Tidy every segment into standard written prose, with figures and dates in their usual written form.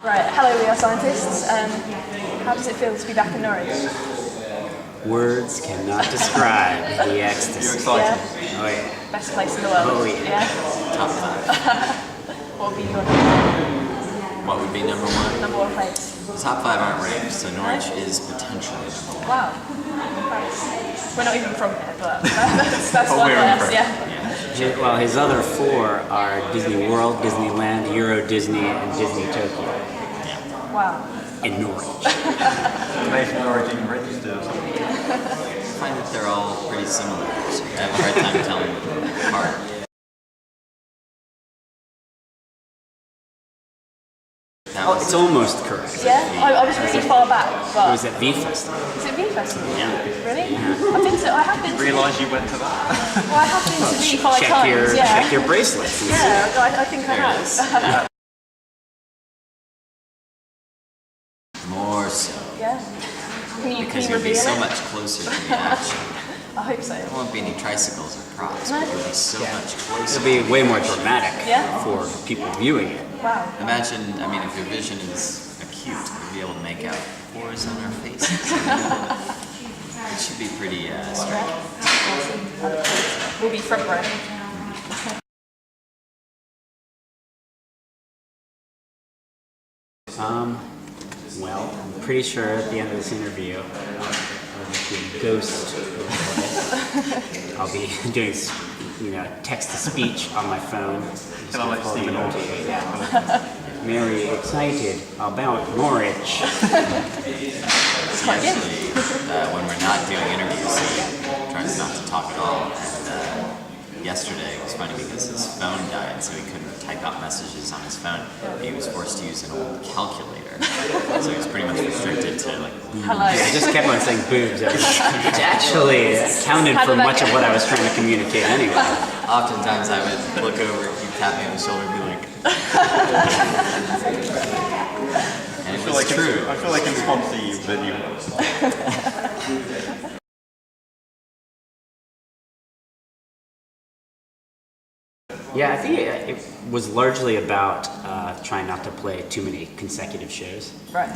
Right, hello, we are scientists. How does it feel to be back in Norwich? Words cannot describe the ecstasy. You're excited? Yeah. Oh yeah. Best place in the world. Oh yeah. Top 5. What would be your number What would be number 1? one place? The top 5 aren't ranked, so Norwich is potentially number 1. Wow. Thanks. We're not even from here, but that's Oh, one we're place, impressed. yeah. Well, his other 4 are Disney World, Disneyland, Euro Disney, and Disney Tokyo Wow. in Norwich. Amazing Norwich even registered. I find that they're all pretty similar. So I have a hard time telling them apart. Oh, it's almost correct. Yeah, I was really far back, It but was at V Festival. is it V Festival? Yeah. Really? I have been to. Realise you went to that? Well, I have been to V 5 Check times. Yeah. check your bracelets. And Yeah, I think I There it is. have. More so. Yeah. Can Because you you'll be reveal so it? much closer to the action. I hope so. There won't be any tricycles or props, but you'll be so much closer. It'll be way more dramatic Yeah. for people viewing it. Wow. Imagine, I mean, if your vision is acute, you'll be able to make out pores on our faces. It should be pretty striking. Awesome. We'll be front row. Well, I'm pretty sure at the end of this interview, I'll just be a ghost. I'll be doing, text-to-speech on my phone. Kind of like Stephen Hawking. Very excited about Norwich. He actually, when we're not doing interviews, he tries not to talk at all. And yesterday it was funny because his phone died, so he couldn't type out messages on his phone. He was forced to use an old calculator. So he was pretty much restricted to like Hello. I just kept on saying boobs, which actually accounted for much of what I was trying to communicate anyway. Oftentimes I would look over, he'd tap me on the shoulder and be like, and it was true. I feel like in sponsor you video. Yeah, I think it was largely about trying not to play too many consecutive shows. Right.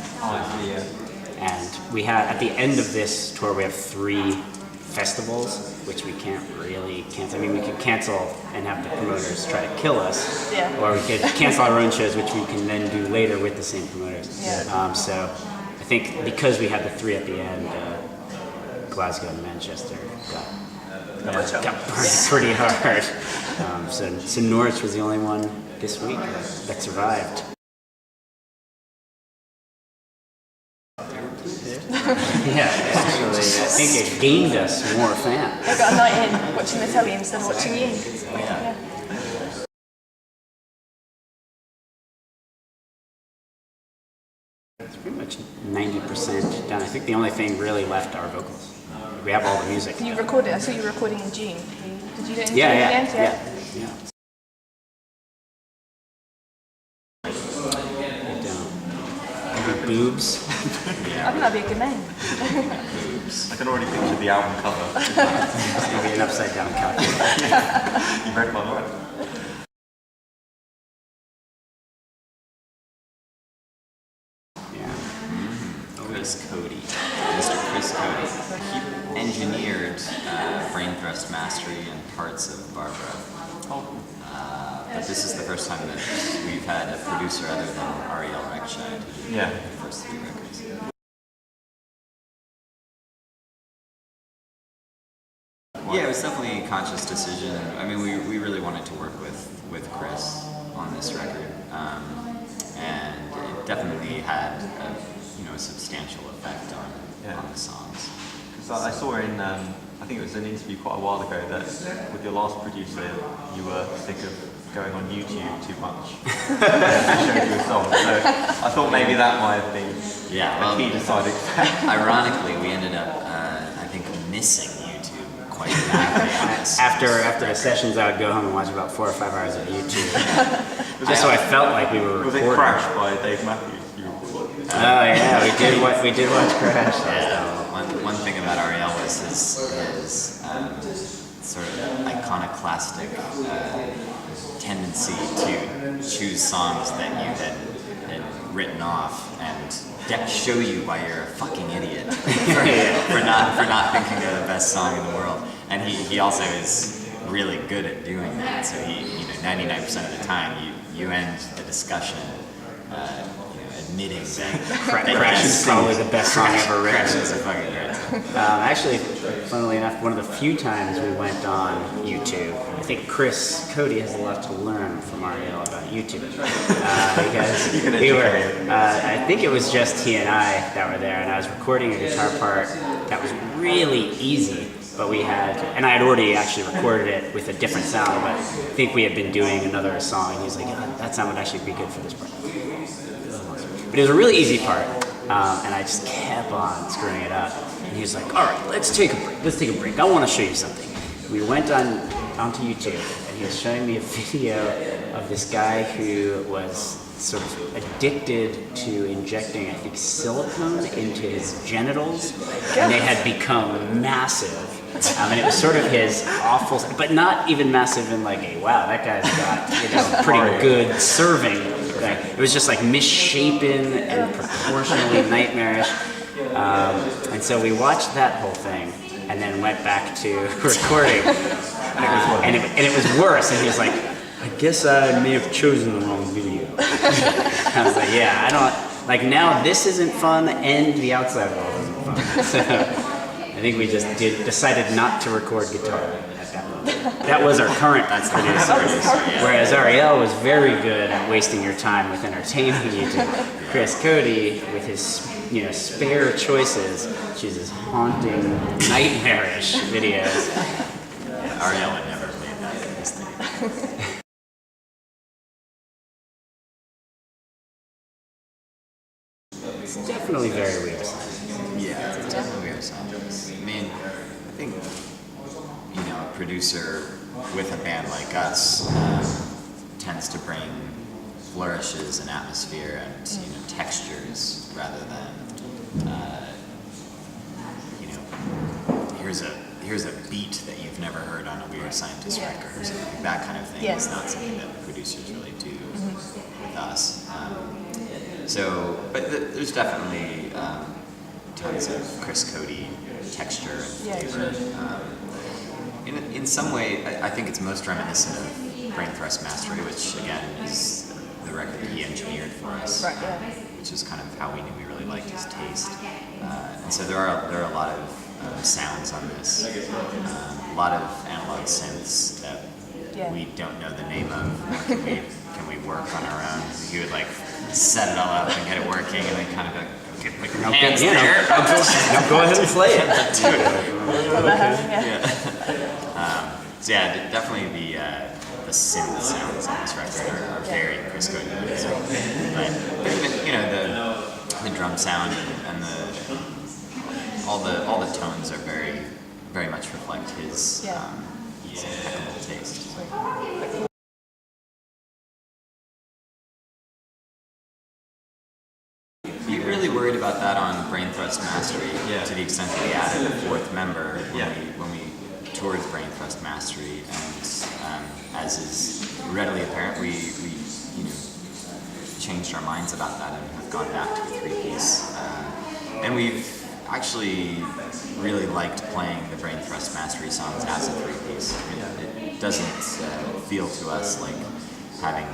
And we had, at the end of this tour, we have 3 festivals, which we can't really cancel. I mean, we could cancel and have the promoters try to kill us, Yeah. or we could cancel our own shows, which we can then do later with the same promoters. Yeah. So I think because we had the 3 at the end, Glasgow and Manchester got burned pretty hard. So Norwich was the only one this week that survived. Yeah, actually, I think it gained us more fans. I got a night in watching the telly instead of watching you. yeah. It's pretty much 90% done. I think the only thing really left are vocals. We have all the music. Can you record it? I saw you recording in June. Did you do it in June Yeah. at the end? Boobs. I think that'd be a good name. I can already picture the album cover. It's gonna be an upside down calculator. You read my mind. Yeah. Chris Cody, Mr. Chris Cody. He engineered Brain Thrust Mastery and parts of Barbara. But this is the first time that we've had a producer other than Ariel Rekshai to do Yeah. the first 3 records. Yeah, it was definitely a conscious decision. I mean, we really wanted to work with Chris on this record, and it definitely had a substantial effect on the songs. Because I saw in, I think it was an interview quite a while ago that with your last producer, you were sick of going on YouTube too much. Showing you a song. So I thought maybe that might have been a key deciding factor. Ironically, we ended up, I think, missing YouTube quite badly on this. After the sessions, I would go home and watch about 4 or 5 hours of YouTube, just so I felt like we were Was recording. it Crash by Dave Matthews? You recorded? Oh yeah, we did watch Crash. One thing about Ariel was his sort of iconoclastic tendency to choose songs that you had written off and show you why you're a fucking idiot for not thinking they're the best song in the world. And he also is really good at doing that. So 99% of the time, you end the discussion, admitting that Crash is probably the best song ever written. Crash is a fucking great song. Actually, funnily enough, one of the few times we went on YouTube, I think Chris Cody has a lot to learn from Ariel about YouTube. Because we were, I think it was just he and I that were there, and I was recording a guitar part that was really easy, but we had, and I had already actually recorded it with a different sound, but I think we had been doing another song, and he was like, yeah, that sound would actually be good for this part. But it was a really easy part, and I just kept on screwing it up. And he was like, all right, let's take a break. I want to show you something. We went onto YouTube, and he was showing me a video of this guy who was sort of addicted to injecting, I think, silicone into his genitals, and they had become massive. And it was sort of his awful, but not even massive in like a, wow, that guy's got pretty good serving. It was just like misshapen and proportionally nightmarish. And so we watched that whole thing and then went back to recording. And it was worse. And he was like, I guess I may have chosen the wrong video. I was like, yeah, I don't, like now this isn't fun and the outside world isn't fun. So I think we just decided not to record guitar at that moment. That was our current producer. Whereas Ariel was very good at wasting your time with entertaining you. Chris Cody, with his spare choices, chooses haunting, nightmarish videos. Ariel would never have made that mistake. It's definitely very weird. Yeah, it's definitely weird songs. I mean, I think, a producer with a band like us tends to bring flourishes and atmosphere and, textures rather than, here's a beat that you've never heard on a Weird Scientist record or something. That kind of thing is not something that producers really do with us. But there's definitely tons of Chris Cody texture and flavor. In some way, I think it's most reminiscent of Brain Thrust Mastery, which again is the record that he engineered for us, which is kind of how we knew we really liked his taste. And so there are a lot of sounds on this, a lot of analog synths that we don't know the name of. Can we work on our own? He would like set it all up and get it working, and then kind of like, okay, put your hands there. Go ahead and play it. So yeah, definitely the synth sounds on this record are very Chris Cody. But even the drum sound and all the tones are very very much reflect his impeccable taste. We really worried about that on Brain Thrust Mastery to the extent that we added a fourth member when we toured Brain Thrust Mastery, and as is readily apparent, we changed our minds about that and have gone back to a three-piece. And we've actually really liked playing the Brain Thrust Mastery songs as a three-piece. It doesn't feel to us like having,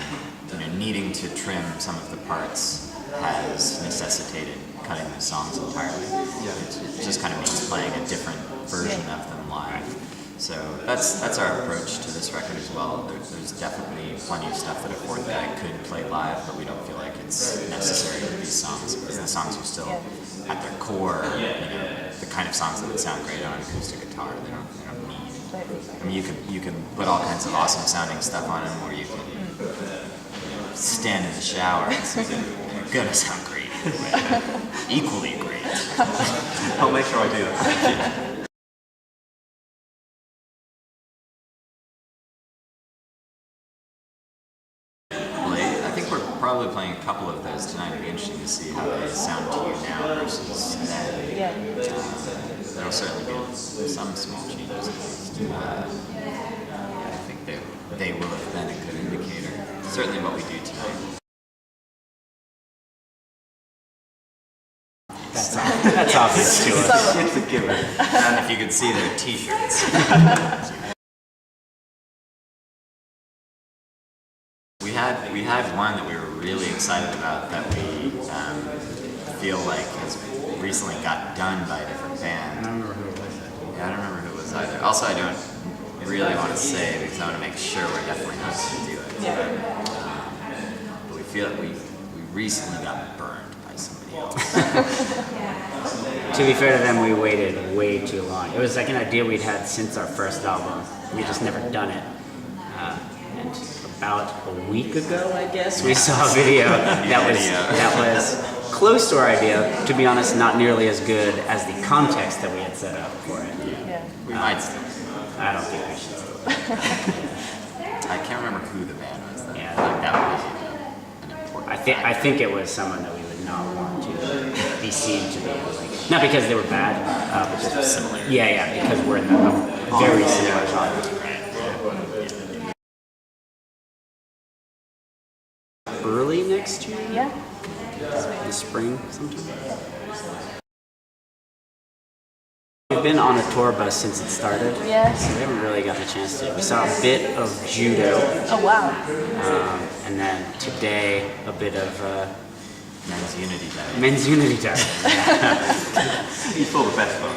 needing to trim some of the parts has necessitated cutting the songs entirely. It just kind of means playing a different version of them live. So that's our approach to this record as well. There's definitely plenty of stuff that a fourth guy could play live, but we don't feel like it's necessary with these songs because the songs are still at their core, the kind of songs that would sound great on an acoustic guitar. They don't need. I mean, you can put all kinds of awesome sounding stuff on them, or you can stand in the shower and say they're gonna sound great, equally great. I'll make sure I do that. Probably playing a couple of those tonight. It'd be interesting to see how they sound to you now versus then. There'll certainly be some small changes. I think they will have been a good indicator. Certainly what we do tonight. That's obvious to us. So, It's a given. And if you could see their t-shirts. We had one that we were really excited about that we feel like has recently got done by a different band. I don't remember who it was. Yeah, I don't remember who it was either. Also, I don't really want to say because I want to make sure we're definitely not going to do it. yeah. But we feel like we recently got burned by somebody else. To be fair to them, we waited way too long. It was like an idea we'd had since our first album. We just never done it. And about a week ago, I guess, we saw a video that was close to our idea. To be honest, not nearly as good as the context that we had set up for it. Yeah. We might still. I don't think we should still. I can't remember who the band was. Though. Yeah. Like that would be an important. I think it was someone that we would not want to be seen to be like, not because they were bad, but just Similar. Yeah, because we're in a very similar genre. Early next year, Yeah. in the spring sometime. We've been on a tour bus since it started, Yeah. so we haven't really gotten a chance to. We saw a bit of judo, Oh wow. and then today a bit of Men's Unity Day. men's unity time. You saw the best one.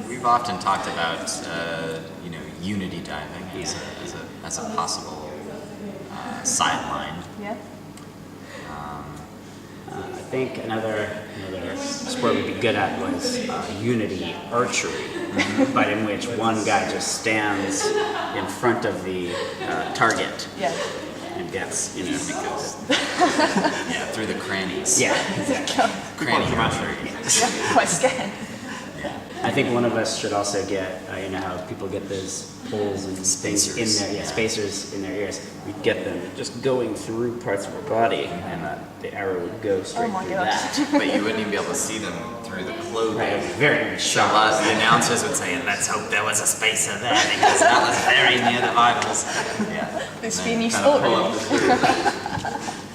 We've often talked about unity diving as a possible sideline. Yeah. I think another sport we'd be good at was unity archery, but in which one guy just stands in front of the target Yeah. and gets, Because through the crannies. yeah, exactly. Cranny archery. Yeah. Quite scared. I think one of us should also get, you know how people get those holes and things in Spacers. their, spacers in their ears. We'd get them just going through parts of our body, and the arrow would go straight my through gosh. that. But you wouldn't even be able to see them through the clothing. Right, very So a lot of the announcers would say, let's hope there was a spacer there because that was very near the vitals. Yeah. This And be a new then sport, pull really. up the screw.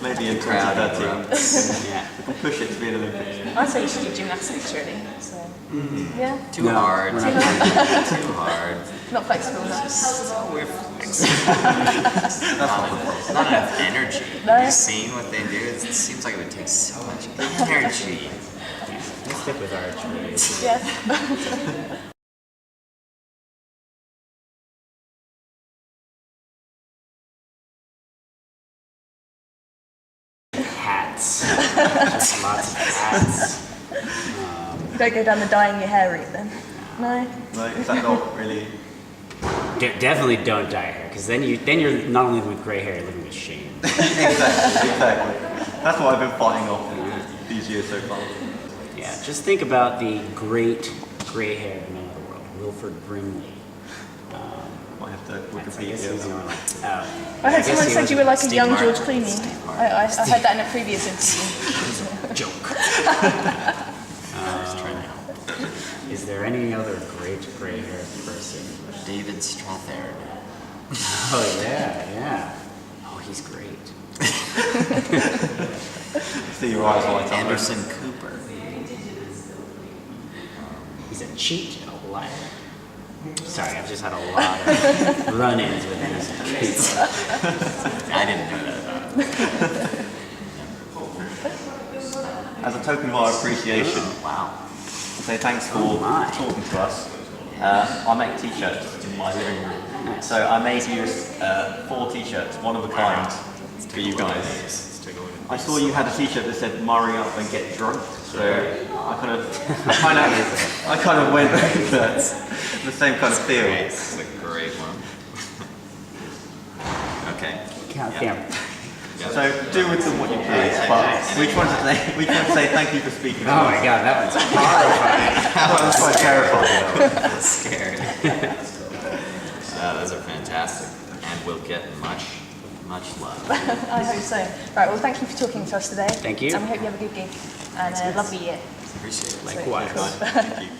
Maybe in Crowd 2013. Yeah. We can push it to be an Olympics. I'd say you should do gymnastics, really. So. Yeah. Too No, hard. we're not Too hard. Not flexible enough. So we're not enough energy. No. Have you seen what they do? It seems like it would take so much energy. Let's stick with archery. Yeah. Hats. Just lots of hats. Don't go down the dyeing your hair route then. No. No, is that not really? Definitely don't dye hair, because then you're not only living with gray hair, you're living with shame. Exactly. That's what I've been fighting off these years so far. Yeah, just think about the great gray-haired man of the world, Wilford Brimley. Might have to I Wikipedia guess he's the that. only one. I heard guess someone he said was you were like a Steve young Martin. George Clooney. Steve Martin. I heard that in a previous interview. Joke. Just trying to help. Is there any other great gray-haired person? David Strathairn. Oh yeah. Oh, he's great. See your eyes light up. Anderson Cooper. He's a cheat and a liar. Sorry, I've just had a lot of run-ins with Anderson Cooper. I didn't know that about him. As a token of our appreciation, Wow. to say thanks for Oh my. talking to us, I make t-shirts in my living room. So I made you 4 t-shirts, one of a kind, for you guys. Let's take a look at I saw you had a t-shirt that said "Murray up and get drunk," so I kind of went with the same kind of feel. It's a great one. Okay. God Yeah. damn. So do with them what you please. But we just want to say thank you for speaking. Oh my god, that one's horrifying. That was quite terrifying. That's scary. Those are fantastic. And we'll get much love. I hope so. Right, well, thank you for talking to us today. Thank you. And we hope you have a good gig and a lovely year. Appreciate it. Likewise. Thank you.